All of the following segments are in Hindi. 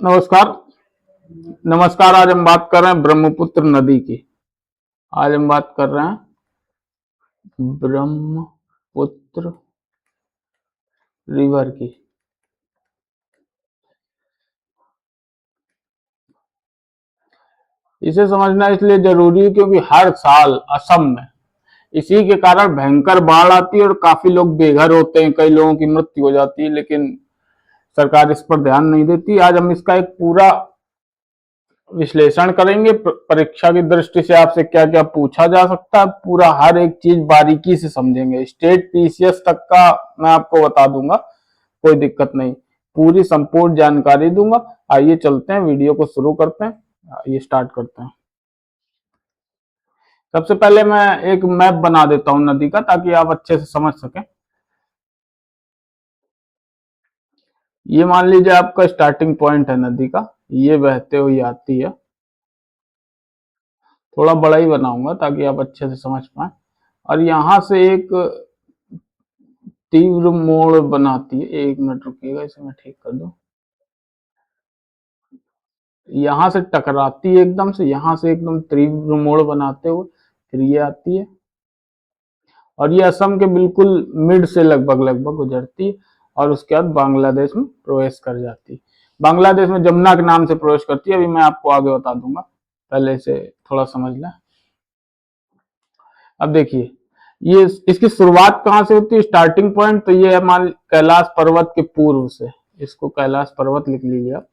नमस्कार। नमस्कार। आज हम बात कर रहे हैं ब्रह्मपुत्र नदी की। आज हम बात कर रहे हैं ब्रह्मपुत्र रिवर की। इसे समझना इसलिए जरूरी है क्योंकि हर साल असम में इसी के कारण भयंकर बाढ़ आती है और काफी लोग बेघर होते हैं, कई लोगों की मृत्यु हो जाती है, लेकिन सरकार इस पर ध्यान नहीं देती। आज हम इसका एक पूरा विश्लेषण करेंगे। परीक्षा की दृष्टि से आपसे क्या क्या पूछा जा सकता है, पूरा हर एक चीज बारीकी से समझेंगे। स्टेट पीसीएस तक का मैं आपको बता दूंगा, कोई दिक्कत नहीं, पूरी संपूर्ण जानकारी दूंगा। आइए चलते हैं, वीडियो को शुरू करते हैं। ये स्टार्ट करते हैं। सबसे पहले मैं एक मैप बना देता हूं नदी का, ताकि आप अच्छे से समझ सकें। ये मान लीजिए आपका स्टार्टिंग पॉइंट है नदी का, ये बहते हुए आती है। थोड़ा बड़ा ही बनाऊंगा ताकि आप अच्छे से समझ पाए। और यहां से एक तीव्र मोड़ बनाती है। एक मिनट रुकिएगा, इसे मैं ठीक कर दूं। यहां से टकराती है एकदम से, यहां से एकदम तीव्र मोड़ बनाते हुए फिर ये आती है और ये असम के बिल्कुल मिड से लगभग लगभग गुजरती है और उसके बाद बांग्लादेश में प्रवेश कर जाती है। बांग्लादेश में जमुना के नाम से प्रवेश करती है, अभी मैं आपको आगे बता दूंगा, पहले इसे थोड़ा समझ लें। अब देखिए, ये इसकी शुरुआत कहां से होती है, स्टार्टिंग पॉइंट, तो ये है मान कैलाश पर्वत के पूर्व से। इसको कैलाश पर्वत लिख लीजिए आप।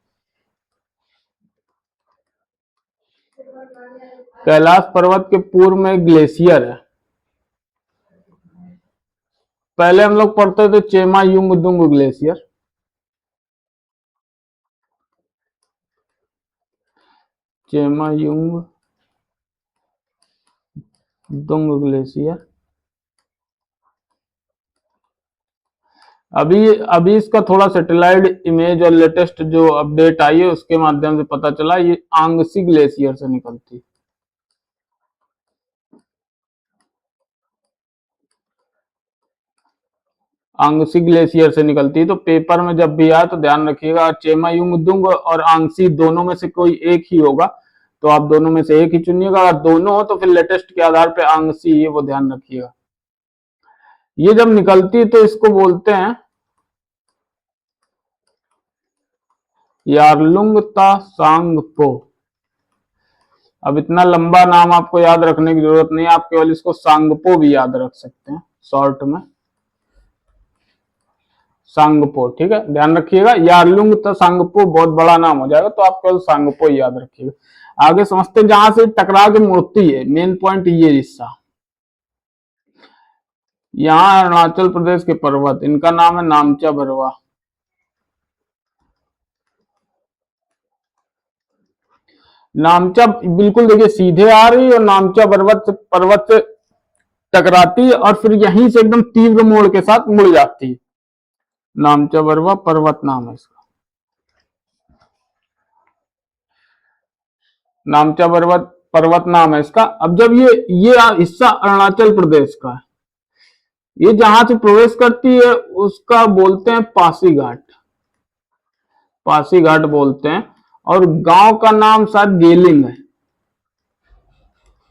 कैलाश पर्वत के पूर्व में ग्लेशियर है। पहले हम लोग पढ़ते थे Chemayungdung glacier. Chemayungdung glacier. अभी इसका थोड़ा सैटेलाइट इमेज और लेटेस्ट जो अपडेट आई है उसके माध्यम से पता चला, ये आंगसी ग्लेशियर से निकलती। आंगसी ग्लेशियर से निकलती है। तो पेपर में जब भी आए तो ध्यान रखिएगा, चेमायुंगदुंग और आंगसी दोनों में से कोई एक ही होगा, तो आप दोनों में से एक ही चुनिएगा। अगर दोनों हो तो फिर लेटेस्ट के आधार पे आंगसी है, वो ध्यान रखिएगा। ये जब निकलती है तो इसको बोलते हैं यारलुंगता सांगपो। अब इतना लंबा नाम आपको याद रखने की जरूरत नहीं, आप केवल इसको सांगपो भी याद रख सकते हैं शॉर्ट में, सांगपो। ठीक है, ध्यान रखिएगा, यारलुंग तो सांगपो बहुत बड़ा नाम हो जाएगा, तो आप केवल सांगपो ही याद रखिएगा। आगे समझते, जहां से टकरा के मुड़ती है, मेन पॉइंट ये हिस्सा। यहाँ अरुणाचल प्रदेश के पर्वत, इनका नाम है नामचा बरवा। नामचा बिल्कुल देखिए सीधे आ रही है और नामचा पर्वत से टकराती है और फिर यहीं से एकदम तीव्र मोड़ के साथ मुड़ जाती है। नामचा बरवा पर्वत नाम है इसका। नामचा पर्वत नाम है इसका। अब जब ये हिस्सा अरुणाचल प्रदेश का है, ये जहां से प्रवेश करती है उसका बोलते हैं पासी घाट। पासी घाट बोलते हैं। और गांव का नाम शायद गेलिंग है,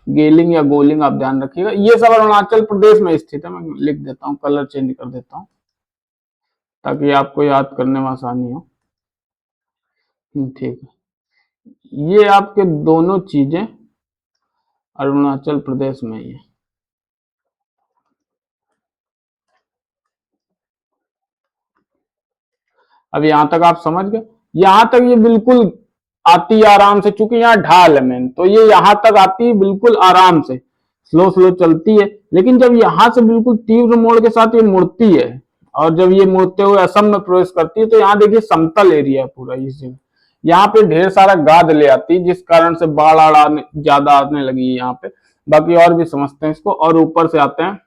गेलिंग या गोलिंग, आप ध्यान रखिएगा। ये सब अरुणाचल प्रदेश में स्थित है। मैं लिख देता हूँ, कलर चेंज कर देता हूँ ताकि आपको याद करने में आसानी हो। ठीक है, ये आपके दोनों चीजें अरुणाचल प्रदेश में ही है। अब यहां तक आप समझ गए। यहां तक ये बिल्कुल आती है आराम से, चूंकि यहाँ ढाल है मेन, तो ये यहां तक आती है बिल्कुल आराम से, स्लो स्लो चलती है। लेकिन जब यहां से बिल्कुल तीव्र मोड़ के साथ ये मुड़ती है और जब ये मुड़ते हुए असम में प्रवेश करती है, तो यहाँ देखिए समतल एरिया है पूरा। इसी यहाँ पे ढेर सारा गाद ले आती है, जिस कारण से बाढ़ आने ज्यादा आने लगी है यहाँ पे। बाकी और भी समझते हैं इसको, और ऊपर से आते हैं।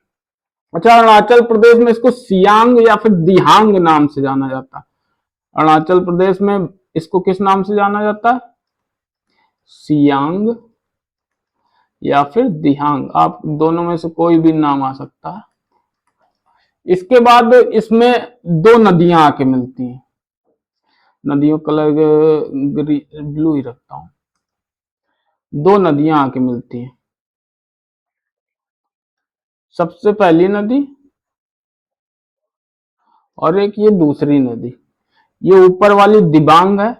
अच्छा, अरुणाचल प्रदेश में इसको सियांग या फिर दिहांग नाम से जाना जाता है। अरुणाचल प्रदेश में इसको किस नाम से जाना जाता है, सियांग या फिर दिहांग, आप दोनों में से कोई भी नाम आ सकता है। इसके बाद इसमें दो नदियां आके मिलती हैं। नदियों कलर ब्लू ही रखता हूँ। दो नदियां आके मिलती हैं। सबसे पहली नदी और एक ये दूसरी नदी। ये ऊपर वाली दिबांग है,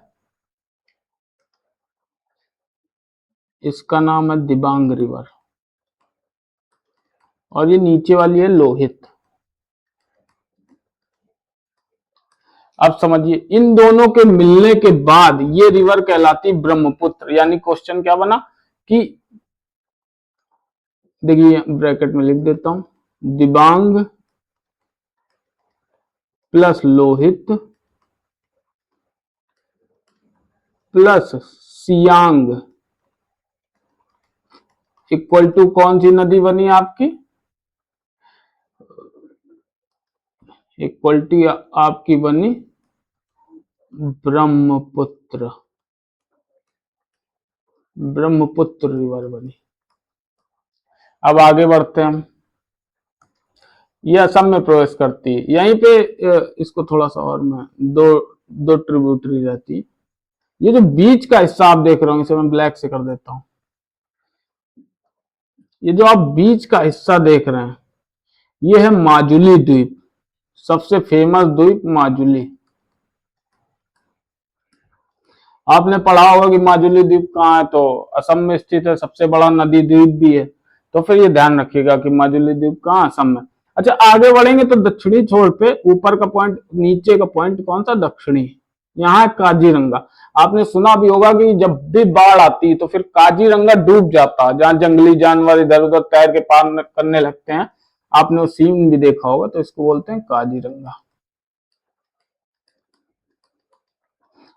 इसका नाम है दिबांग रिवर। और ये नीचे वाली है लोहित। अब समझिए, इन दोनों के मिलने के बाद ये रिवर कहलाती ब्रह्मपुत्र। यानी क्वेश्चन क्या बना कि, देखिए ब्रैकेट में लिख देता हूं, Dibang plus Lohit plus Siang equal to कौन सी नदी बनी आपकी? इक्वल टू आपकी बनी ब्रह्मपुत्र। ब्रह्मपुत्र रिवर बनी। अब आगे बढ़ते हैं हम। ये असम में प्रवेश करती है। यहीं पे इसको थोड़ा सा और मैं दो दो ट्रिब्यूटरी रहती है। ये जो बीच का हिस्सा आप देख रहे हो, इसे मैं ब्लैक से कर देता हूं। ये जो आप बीच का हिस्सा देख रहे हैं, ये है माजुली द्वीप। सबसे फेमस द्वीप माजुली। आपने पढ़ा होगा कि माजुली द्वीप कहाँ है, तो असम में स्थित है। सबसे बड़ा नदी द्वीप भी है। तो फिर ये ध्यान रखिएगा कि माजुली द्वीप कहाँ, असम में। अच्छा, आगे बढ़ेंगे तो दक्षिणी छोर पे ऊपर का पॉइंट, नीचे का पॉइंट कौन सा? दक्षिणी। यहाँ है काजीरंगा। आपने सुना भी होगा कि जब भी बाढ़ आती है तो फिर काजीरंगा डूब जाता, जहां जंगली जानवर इधर उधर तैर के पार करने लगते हैं। आपने वो सीन भी देखा होगा। तो इसको बोलते हैं काजीरंगा।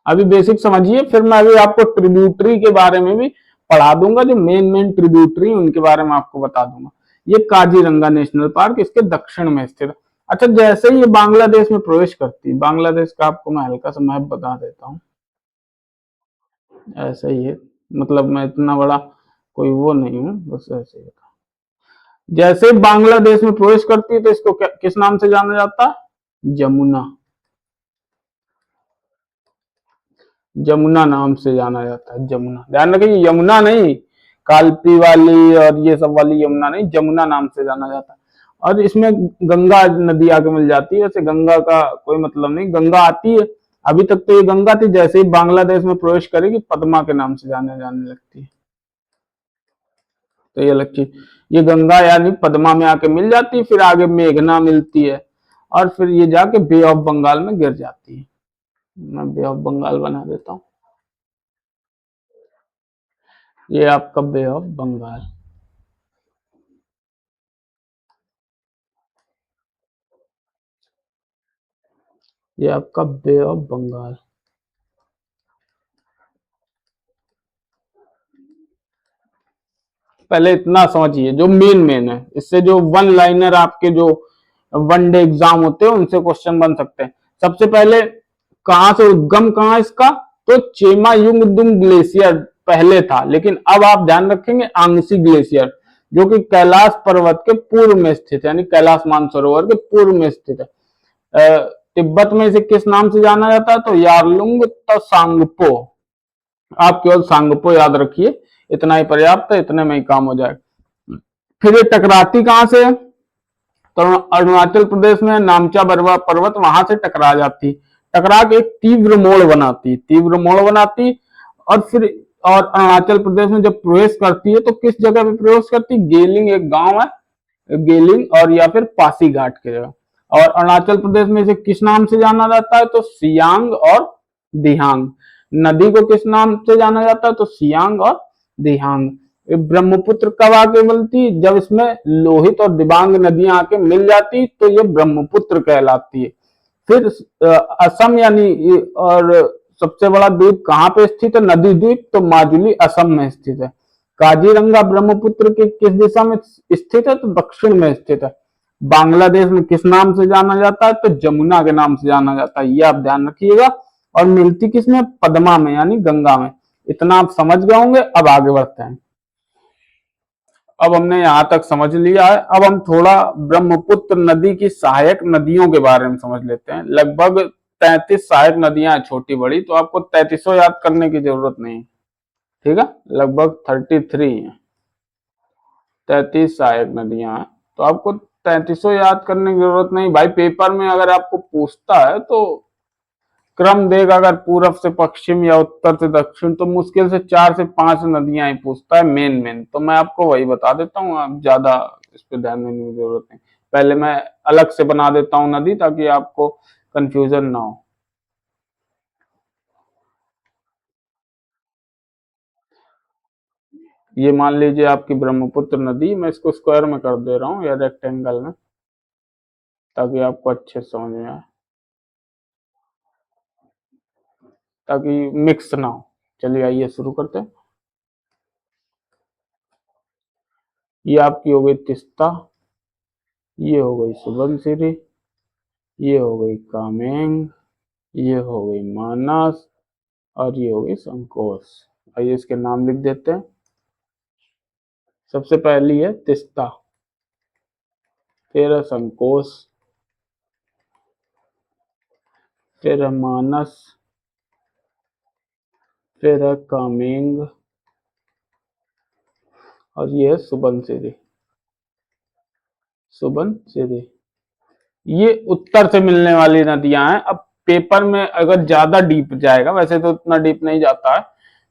अभी बेसिक समझिए, फिर मैं अभी आपको ट्रिब्यूटरी के बारे में भी पढ़ा दूंगा। जो मेन मेन ट्रिब्यूटरी उनके बारे में आपको बता दूंगा। ये काजीरंगा नेशनल पार्क इसके दक्षिण में स्थित है। अच्छा, जैसे ही ये बांग्लादेश में प्रवेश करती है, बांग्लादेश का आपको मैं हल्का सा मैप बता देता हूँ। ऐसा ही है, मतलब मैं इतना बड़ा कोई वो नहीं हूँ, बस ऐसे ही था। जैसे ही बांग्लादेश में प्रवेश करती है तो इसको किस नाम से जाना जाता है? जमुना। जमुना नाम से जाना जाता है। जमुना, ध्यान रखिए, यमुना नहीं, कालपी वाली और ये सब वाली यमुना नहीं, जमुना नाम से जाना जाता है। और इसमें गंगा नदी आके मिल जाती है। वैसे गंगा का कोई मतलब नहीं, गंगा आती है। अभी तक तो ये गंगा थी, जैसे ही बांग्लादेश में प्रवेश करेगी पद्मा के नाम से जाने लगती है। तो ये लक्ष्य, ये गंगा यानी पद्मा में आके मिल जाती है, फिर आगे मेघना मिलती है, और फिर ये जाके बे ऑफ बंगाल में गिर जाती है। मैं बे ऑफ बंगाल बना देता हूँ। ये आपका बे ऑफ बंगाल। ये आपका बे ऑफ बंगाल। पहले इतना समझिए, जो मेन मेन है, इससे जो वन लाइनर आपके जो वन डे एग्जाम होते हैं उनसे क्वेश्चन बन सकते हैं। सबसे पहले, कहां से उद्गम कहां इसका? तो चेमायुंगदुंग ग्लेशियर पहले था, लेकिन अब आप ध्यान रखेंगे आंगसी ग्लेशियर, जो कि कैलाश पर्वत के पूर्व में स्थित है, यानी कैलाश मानसरोवर के पूर्व में स्थित है। तिब्बत में इसे किस नाम से जाना जाता है? तो यारलुंग त्सांगपो। आप केवल सांगपो याद रखिए, इतना ही पर्याप्त है, इतने में ही काम हो जाएगा। फिर ये टकराती कहां से है? तो अरुणाचल प्रदेश में नामचा बरवा पर्वत, वहां से टकरा जाती, टकरा के एक तीव्र मोड़ बनाती। और फिर और अरुणाचल प्रदेश में जब प्रवेश करती है तो किस जगह पे प्रवेश करती? गेलिंग एक गांव है, गेलिंग, और या फिर पासीघाट की जगह। और अरुणाचल प्रदेश में इसे किस नाम से जाना जाता है? तो सियांग और दिहांग। नदी को किस नाम से जाना जाता है? तो सियांग और दिहांग। ब्रह्मपुत्र कब आके मिलती? जब इसमें लोहित और दिबांग नदियां आके मिल जाती तो ये ब्रह्मपुत्र कहलाती है। फिर असम यानी, और सबसे बड़ा द्वीप कहाँ पे स्थित है? नदी द्वीप, तो माजुली असम में स्थित है। काजीरंगा ब्रह्मपुत्र के किस दिशा में स्थित है? तो दक्षिण में स्थित है। बांग्लादेश में किस नाम से जाना जाता है? तो जमुना के नाम से जाना जाता है। ये आप ध्यान रखिएगा। और मिलती किसमें? पद्मा में, यानी गंगा में। इतना आप समझ गए होंगे। अब आगे बढ़ते हैं। अब हमने यहां तक समझ लिया है। अब हम थोड़ा ब्रह्मपुत्र नदी की सहायक नदियों के बारे में समझ लेते हैं। लगभग 33 सहायक नदियां हैं छोटी बड़ी, तो आपको 33 याद करने की जरूरत नहीं। ठीक है, लगभग 33 है, 33 सहायक नदियां हैं, तो आपको 33 याद करने की जरूरत नहीं भाई। पेपर में अगर आपको पूछता है तो क्रम देगा, अगर पूर्व से पश्चिम या उत्तर से दक्षिण, तो मुश्किल से 4 से 5 नदियां ही पूछता है मेन। तो मैं आपको वही बता देता हूँ, आप ज्यादा इस पे ध्यान देने की जरूरत नहीं। पहले मैं अलग से बना देता हूँ नदी, ताकि आपको कंफ्यूजन ना हो। ये मान लीजिए आपकी ब्रह्मपुत्र नदी, मैं इसको स्क्वायर में कर दे रहा हूँ या रेक्टेंगल में, ताकि आपको अच्छे से समझ में आए, ताकि मिक्स ना हो। चलिए आइए शुरू करते हैं। ये आपकी हो गई तिस्ता, ये हो गई सुबनसिरी, ये हो गई कामेंग, ये हो गई मानस, और ये हो गई संकोच। आइए इसके नाम लिख देते हैं। सबसे पहली है तिस्ता, फिर है संकोच, फिर है मानस, फिर है कामेंग, और ये है सुबनसिरी। सुबनसिरी ये उत्तर से मिलने वाली नदियां हैं। अब पेपर में अगर ज्यादा डीप जाएगा, वैसे तो उतना डीप नहीं जाता है,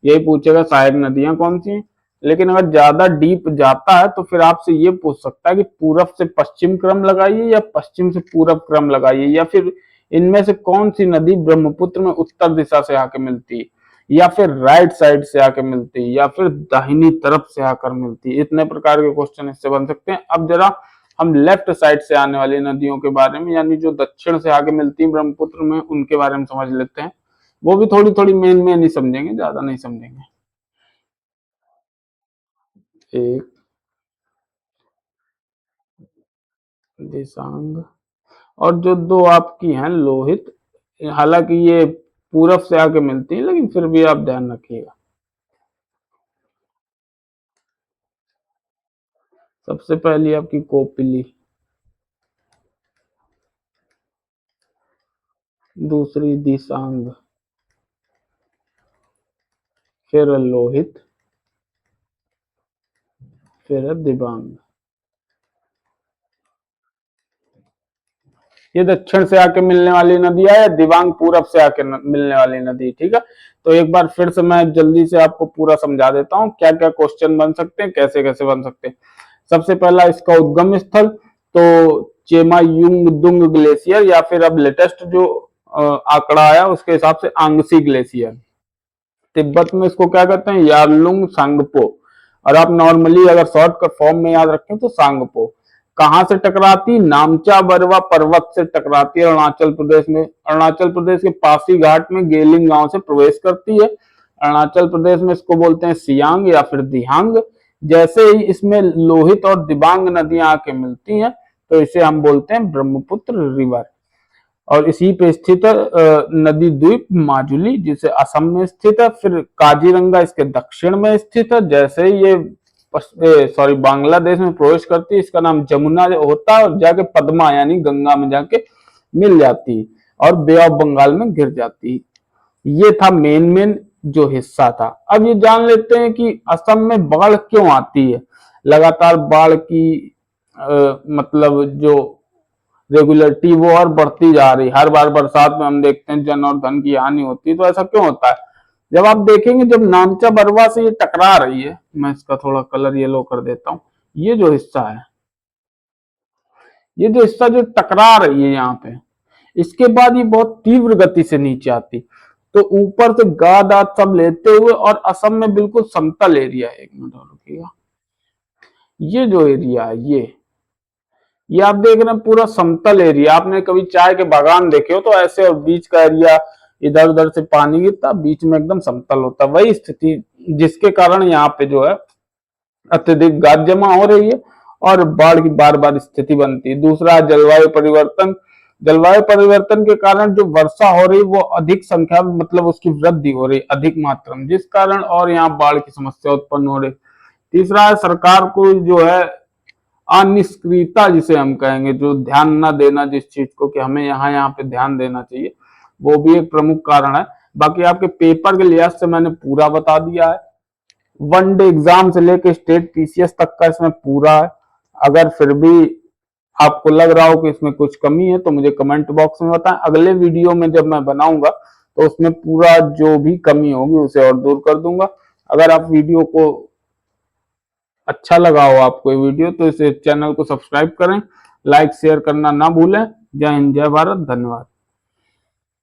यही पूछेगा सहायक नदियां कौन सी हैं, लेकिन अगर ज्यादा डीप जाता है तो फिर आपसे ये पूछ सकता है कि पूरब से पश्चिम क्रम लगाइए या पश्चिम से पूरब क्रम लगाइए, या फिर इनमें से कौन सी नदी ब्रह्मपुत्र में उत्तर दिशा से आके मिलती है, या फिर राइट साइड से आके मिलती है, या फिर दाहिनी तरफ से आकर मिलती है। इतने प्रकार के क्वेश्चन इससे बन सकते हैं। अब जरा हम लेफ्ट साइड से आने वाली नदियों के बारे में, यानी जो दक्षिण से आगे मिलती है ब्रह्मपुत्र में, उनके बारे में समझ लेते हैं। वो भी थोड़ी थोड़ी मेन ही समझेंगे, ज्यादा नहीं समझेंगे। एक दिसांग, और जो दो आपकी हैं लोहित, हालांकि ये पूरब से आके मिलती है, लेकिन फिर भी आप ध्यान रखिएगा। सबसे पहली आपकी कोपिली, दूसरी दिसांग, फिर लोहित, फिर दिबांग। ये दक्षिण से आके मिलने वाली नदी है, दिबांग पूरब से आके मिलने वाली नदी। ठीक है, तो एक बार फिर से मैं जल्दी से आपको पूरा समझा देता हूँ क्या क्या क्वेश्चन बन सकते हैं, कैसे कैसे बन सकते हैं। सबसे पहला इसका उद्गम स्थल, तो चेमायुंगदुंग ग्लेशियर, या फिर अब लेटेस्ट जो आंकड़ा आया उसके हिसाब से आंगसी ग्लेशियर। तिब्बत में इसको क्या कहते हैं, यारलुंग सांगपो, और आप नॉर्मली अगर शॉर्ट का फॉर्म में याद रखें तो सांगपो। कहां से टकराती, नामचा बरवा पर्वत से टकराती है अरुणाचल प्रदेश में। अरुणाचल प्रदेश के पासी घाट में गेलिंग गांव से प्रवेश करती है। अरुणाचल प्रदेश में इसको बोलते हैं सियांग या फिर दिहांग। जैसे ही इसमें लोहित और दिबांग नदियां आके मिलती हैं, तो इसे हम बोलते हैं ब्रह्मपुत्र रिवर। और इसी पे स्थित है नदी द्वीप माजुली, जिसे असम में स्थित है। फिर काजीरंगा इसके दक्षिण में स्थित है। जैसे ही ये बांग्लादेश में प्रवेश करती है, इसका नाम जमुना होता है, और जाके पद्मा यानी गंगा में जाके मिल जाती है, और बे ऑफ बंगाल में गिर जाती है। ये था मेन जो हिस्सा था। अब ये जान लेते हैं कि असम में बाढ़ क्यों आती है। लगातार बाढ़ की मतलब जो रेगुलरिटी वो और बढ़ती जा रही। हर बार बरसात में हम देखते हैं जन और धन की हानि होती है। तो ऐसा क्यों होता है, जब आप देखेंगे जब नामचा बरवा से ये टकरा रही है, मैं इसका थोड़ा कलर येलो कर देता हूँ। ये जो हिस्सा है, ये जो हिस्सा जो टकरा रही है यहाँ पे, इसके बाद ये बहुत तीव्र गति से नीचे आती, तो ऊपर से गाद आद सब लेते हुए, और असम में बिल्कुल समतल एरिया है। एक मिनट और रुकिएगा, ये जो एरिया है, ये आप देख रहे हैं पूरा समतल एरिया। आपने कभी चाय के बागान देखे हो तो ऐसे, और बीच का एरिया इधर उधर से पानी गिरता, बीच में एकदम समतल होता, वही स्थिति, जिसके कारण यहाँ पे जो है अत्यधिक गाद जमा हो रही है और बाढ़ की बार बार स्थिति बनती है। दूसरा जलवायु परिवर्तन। जलवायु परिवर्तन के कारण जो वर्षा हो रही वो अधिक संख्या में, मतलब उसकी वृद्धि हो रही अधिक मात्रा में, जिस कारण और यहाँ बाढ़ की समस्या उत्पन्न हो रही। तीसरा है सरकार को जो है अनिष्क्रियता, जिसे हम कहेंगे, जो ध्यान न देना जिस चीज को कि हमें यहाँ पे ध्यान देना चाहिए, वो भी एक प्रमुख कारण है। बाकी आपके पेपर के लिहाज से मैंने पूरा बता दिया है, वनडे एग्जाम से लेके स्टेट पीसीएस तक का इसमें पूरा है। अगर फिर भी आपको लग रहा हो कि इसमें कुछ कमी है तो मुझे कमेंट बॉक्स में बताएं। अगले वीडियो में जब मैं बनाऊंगा तो उसमें पूरा जो भी कमी होगी उसे और दूर कर दूंगा। अगर आप वीडियो को अच्छा लगा हो आपको ये वीडियो तो इस चैनल को सब्सक्राइब करें, लाइक शेयर करना ना भूलें। जय हिंद, जय भारत, धन्यवाद।